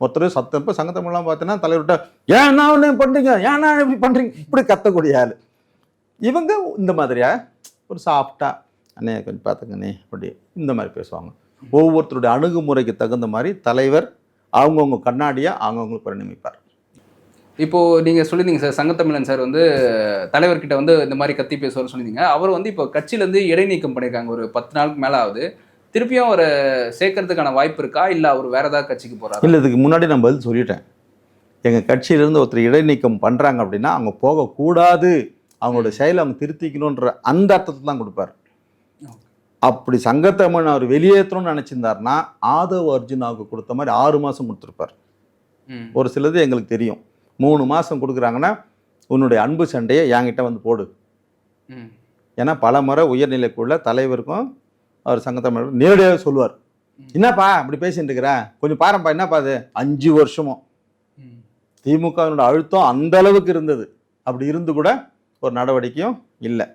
ஒருத்தர் சத்தப்போ சங்கத்தமிழ்லாம் பார்த்தீங்கன்னா தலைவர்கிட்ட ஏன்னா ஒன்று பண்ணுறீங்க, ஏன்னா இப்படி பண்ணுறீங்க, இப்படி கத்தக்கூடிய ஆள். இவங்க இந்த மாதிரியா ஒரு சாஃப்டா அண்ணே கொஞ்சம் பார்த்துங்கண்ணே அப்படி இந்த மாதிரி பேசுவாங்க. ஒவ்வொருத்தருடைய அணுகுமுறைக்கு தகுந்த மாதிரி தலைவர் அவங்கவுங்க கண்ணாடியாக அவங்கவுங்களுக்கு பரிணமிப்பார். இப்போது நீங்கள் சொல்லியிருந்தீங்க சார், சங்கத்தமிழன் சார் வந்து தலைவர்கிட்ட வந்து இந்த மாதிரி கத்தி பேசுவார்னு சொல்லியிருந்தீங்க. அவர் வந்து இப்போ கட்சியிலேருந்து இடைநீக்கம் பண்ணியிருக்காங்க, ஒரு 10 நாளுக்கு மேலே ஆகுது. திருப்பியும் அவரை சேர்க்கறதுக்கான வாய்ப்பு இருக்கா, இல்லை அவர் வேற ஏதாவது கட்சிக்கு போகிறாரா? இல்லை, இதுக்கு முன்னாடி நான் பதில் சொல்லிட்டேன். எங்கள் கட்சியிலேருந்து ஒருத்தர் இடைநீக்கம் பண்ணுறாங்க அப்படின்னா அவங்க போகக்கூடாது, அவங்களோட செயலை அவங்க திருத்திக்கணுன்ற அந்த அர்த்தத்தை தான் கொடுப்பார். அப்படி சங்கத்தமிழன் அவர் வெளியேற்றணும்னு நினச்சிருந்தாருன்னா ஆதவ் அர்ஜுனாவுக்கு கொடுத்த மாதிரி 6 மாதம் கொடுத்துருப்பார். ஒரு சிலது எங்களுக்கு தெரியும். 3 மாதம் கொடுக்குறாங்கன்னா உன்னுடைய அன்பு சண்டையை என்கிட்ட வந்து போடு. ஏன்னா பல முறை உயர்நிலைக்குள்ள தலைவருக்கும் அவர் சங்கத்தமிழர் நேரடியாக சொல்லுவார், என்னப்பா இப்படி பேசிட்டு இருக்கிற, கொஞ்சம் பாருப்பா, என்னப்பா அது 5 வருஷமும் திமுகவினோட அழுத்தம் அந்த அளவுக்கு இருந்தது. அப்படி இருந்து கூட ஒரு நடவடிக்கையும் இல்லை.